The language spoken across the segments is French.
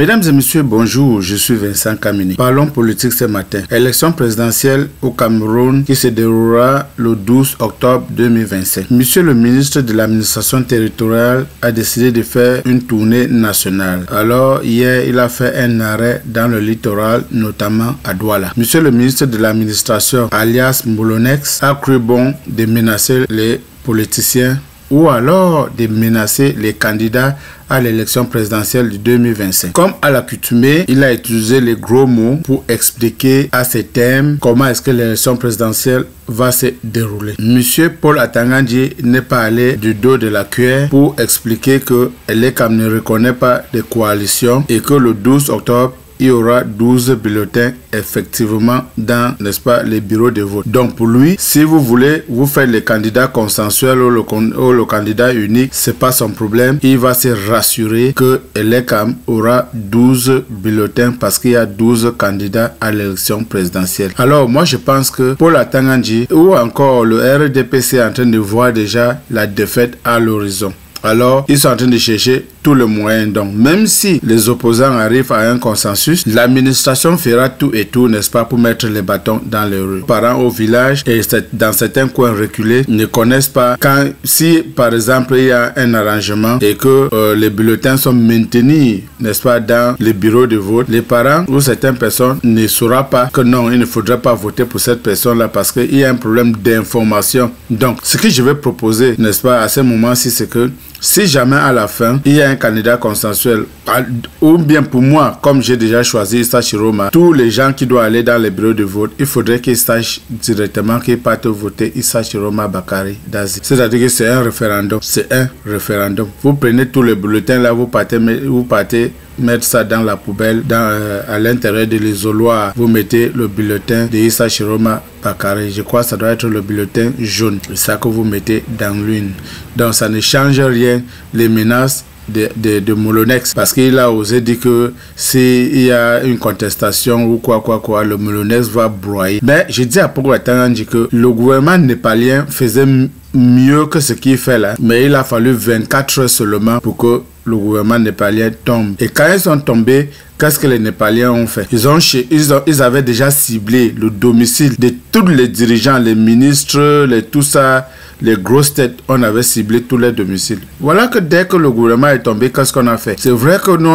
Mesdames et messieurs, bonjour, je suis Vincent Kamini. Parlons politique ce matin. Élection présidentielle au Cameroun qui se déroulera le 12 octobre 2025. Monsieur le ministre de l'administration territoriale a décidé de faire une tournée nationale. Alors, hier, il a fait un arrêt dans le littoral, notamment à Douala. Monsieur le ministre de l'administration, alias Moulonex, a cru bon de menacer les politiciens ou alors de menacer les candidats à l'élection présidentielle de 2025. Comme à l'accoutumée, il a utilisé les gros mots pour expliquer à ces thèmes comment est-ce que l'élection présidentielle va se dérouler. Monsieur Paul Atanga-Nji n'est pas allé du dos de la cuillère pour expliquer que l'ECAM ne reconnaît pas de coalition et que le 12 octobre, il y aura 12 bulletins effectivement dans, n'est-ce pas, les bureaux de vote. Donc pour lui, si vous voulez, vous faites le candidat consensuel ou le candidat unique, c'est pas son problème. Il va se rassurer que l'ECAM aura 12 bulletins parce qu'il y a 12 candidats à l'élection présidentielle. Alors moi je pense que Paul Atanga-Nji ou encore le RDPC est en train de voir déjà la défaite à l'horizon. Alors, ils sont en train de chercher tous les moyens. Donc, même si les opposants arrivent à un consensus, l'administration fera tout et tout, n'est-ce pas, pour mettre les bâtons dans les rues. Les parents au village et dans certains coins reculés ne connaissent pas si, par exemple, il y a un arrangement et que les bulletins sont maintenus, n'est-ce pas, dans les bureaux de vote, les parents ou certaines personnes ne sauront pas que non, il ne faudrait pas voter pour cette personne-là parce qu'il y a un problème d'information. Donc, ce que je vais proposer, n'est-ce pas, à ce moment-ci, c'est que si jamais à la fin, il y a un candidat consensuel, ou bien pour moi, comme j'ai déjà choisi Issa Chiroma, tous les gens qui doivent aller dans les bureaux de vote, il faudrait qu'ils sachent directement qu'ils partent voter Issa Chiroma Bakari Dazi. C'est-à-dire que c'est un référendum. C'est un référendum. Vous prenez tous les bulletins là, vous partez mettre ça dans la poubelle, à l'intérieur de l'isoloir. Vous mettez le bulletin de Issa Chiroma Bakari. Je crois que ça doit être le bulletin jaune. C'est ça que vous mettez dans l'une. Donc ça ne change rien les menaces de Moulonex, parce qu'il a osé dire que s'il y a une contestation ou quoi, le Moulonex va broyer. Mais je dis à Paul Atanga-Nji que le gouvernement népalien faisait mieux que ce qu'il fait là, mais il a fallu 24 heures seulement pour que le gouvernement népalien tombe. Et quand ils sont tombés, qu'est-ce que les Népaliens ont fait? Ils avaient déjà ciblé le domicile de tous les dirigeants, les ministres, tout ça, les grosses têtes. On avait ciblé tous les domiciles. Voilà que dès que le gouvernement est tombé, qu'est-ce qu'on a fait? C'est vrai que nous,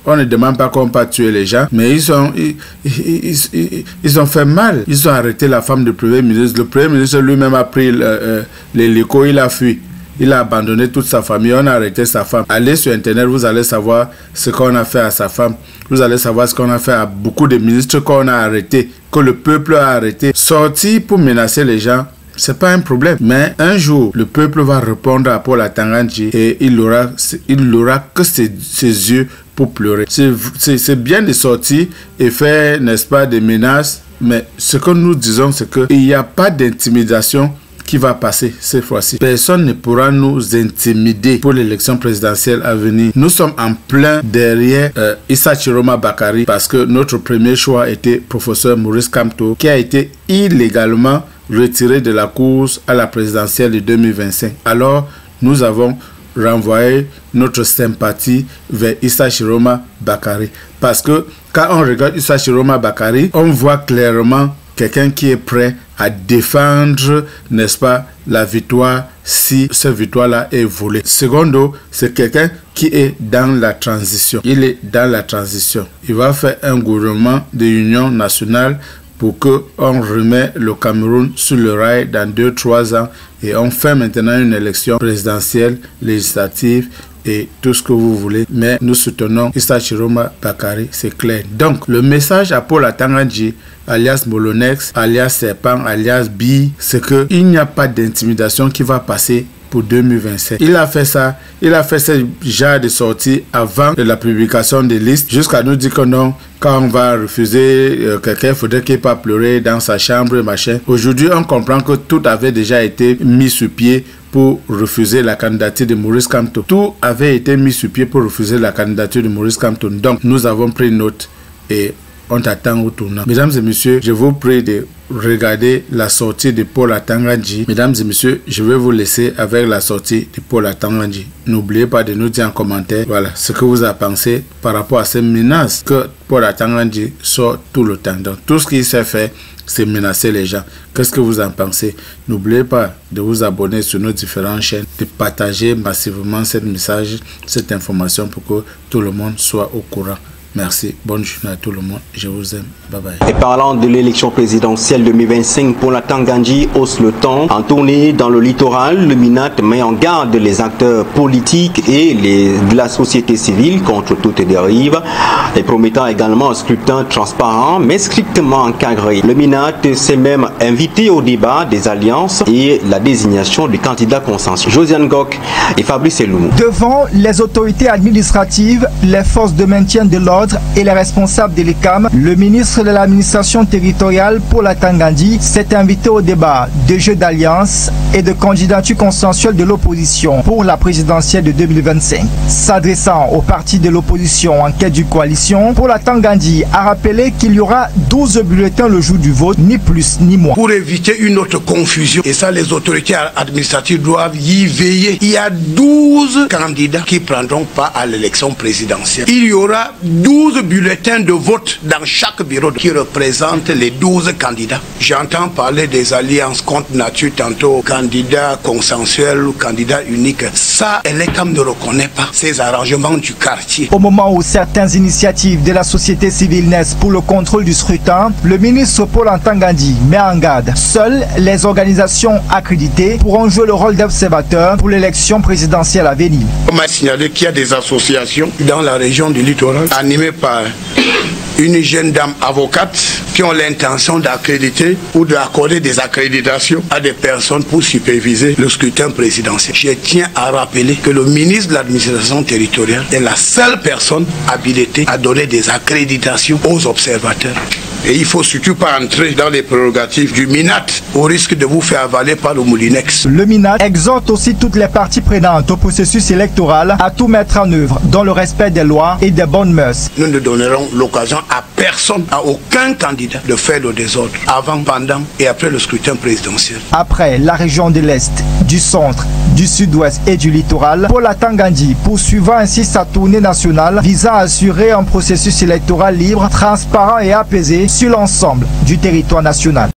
on ne demande pas qu'on pas tuer les gens, mais ils ont fait mal. Ils ont arrêté la femme du premier ministre. Le premier ministre lui-même a pris l'hélico, il a fui. Il a abandonné toute sa famille, on a arrêté sa femme. Allez sur internet, vous allez savoir ce qu'on a fait à sa femme. Vous allez savoir ce qu'on a fait à beaucoup de ministres qu'on a arrêtés, que le peuple a arrêté. Sortir pour menacer les gens, c'est pas un problème. Mais un jour, le peuple va répondre à Paul Atanga-Nji et il n'aura que ses yeux pour pleurer. C'est bien de sortir et faire, n'est-ce pas, des menaces. Mais ce que nous disons, c'est qu'il n'y a pas d'intimidation qui va passer cette fois-ci. Personne ne pourra nous intimider pour l'élection présidentielle à venir. Nous sommes en plein derrière Issa Chiroma Bakari parce que notre premier choix était professeur Maurice Kamto qui a été illégalement retiré de la course à la présidentielle de 2025. Alors, nous avons renvoyé notre sympathie vers Issa Chiroma Bakari parce que quand on regarde Issa Chiroma Bakari, on voit clairement quelqu'un qui est prêt à défendre, n'est-ce pas, la victoire si cette victoire-là est volée. Secondo, c'est quelqu'un qui est dans la transition. Il est dans la transition. Il va faire un gouvernement de l'Union nationale pour qu'on remette le Cameroun sur le rail dans 2-3 ans et on fait maintenant une élection présidentielle, législative et tout ce que vous voulez, mais nous soutenons Issa Chiroma Bakari, c'est clair. Donc, le message à Paul Atanga-Nji, alias Moulonex, alias Serpent, alias Bi, c'est qu'il n'y a pas d'intimidation qui va passer pour 2025. Il a fait ça, il a fait ce genre de sortie avant la publication des listes, jusqu'à nous dire que non, quand on va refuser quelqu'un, il faudrait qu'il ne pas pleurer dans sa chambre, machin. Aujourd'hui, on comprend que tout avait déjà été mis sur pied pour refuser la candidature de Maurice Kamto. Tout avait été mis sur pied pour refuser la candidature de Maurice Kamto. Donc, nous avons pris note et on t'attend au tournant. Mesdames et messieurs, je vous prie de regarder la sortie de Paul Atanga-Nji. Mesdames et messieurs, je vais vous laisser avec la sortie de Paul Atanga-Nji. N'oubliez pas de nous dire en commentaire, voilà, ce que vous avez pensé par rapport à ces menaces que Paul Atanga-Nji sort tout le temps. Donc, tout ce qu'il sait faire, c'est menacer les gens. Qu'est-ce que vous en pensez? N'oubliez pas de vous abonner sur nos différentes chaînes, de partager massivement ce message, cette information pour que tout le monde soit au courant. Merci, bonne journée à tout le monde, je vous aime, bye bye. Et parlant de l'élection présidentielle 2025, Paul Atanga-Nji hausse le ton. En tournée dans le littoral, le MINAT met en garde les acteurs politiques et de la société civile contre toute dérive, et promettant également un scrutin transparent mais strictement encadré. Le MINAT s'est même invité au débat des alliances et la désignation du candidat consensuel. Josiane Gok et Fabrice Eloumou. Devant les autorités administratives, les forces de maintien de l'ordre et les responsables de l'ECAM, le ministre de l'administration territoriale Paul Atanga-Nji s'est invité au débat de jeux d'alliance et de candidature consensuelle de l'opposition pour la présidentielle de 2025. S'adressant aux partis de l'opposition en quête d'une coalition, Paul Atanga-Nji a rappelé qu'il y aura 12 bulletins le jour du vote, ni plus ni moins. Pour éviter une autre confusion, et ça les autorités administratives doivent y veiller, il y a 12 candidats qui ne prendront pas à l'élection présidentielle. Il y aura 12 bulletins de vote dans chaque bureau qui représentent les 12 candidats. J'entends parler des alliances contre nature, tantôt candidat consensuel ou candidat unique. Ça, l'ECAM ne reconnaît pas ces arrangements du quartier. Au moment où certaines initiatives de la société civile naissent pour le contrôle du scrutin, le ministre Paul Atanga-Nji met en garde. Seules les organisations accréditées pourront jouer le rôle d'observateurs pour l'élection présidentielle à venir. On m'a signalé qu'il y a des associations dans la région du littoral animées par une jeune dame avocate qui ont l'intention d'accréditer ou d'accorder des accréditations à des personnes pour superviser le scrutin présidentiel. Je tiens à rappeler que le ministre de l'administration territoriale est la seule personne habilitée à donner des accréditations aux observateurs. Et il ne faut surtout pas entrer dans les prérogatives du MINAT au risque de vous faire avaler par le Moulinex. Le MINAT exhorte aussi toutes les parties prenantes au processus électoral à tout mettre en œuvre dans le respect des lois et des bonnes mœurs. Nous ne donnerons l'occasion à personne, à aucun candidat de faire le désordre avant, pendant et après le scrutin présidentiel. Après la région de l'Est, du centre, du sud-ouest et du littoral, Paul Atanga-Nji poursuivant ainsi sa tournée nationale visant à assurer un processus électoral libre, transparent et apaisé sur l'ensemble du territoire national.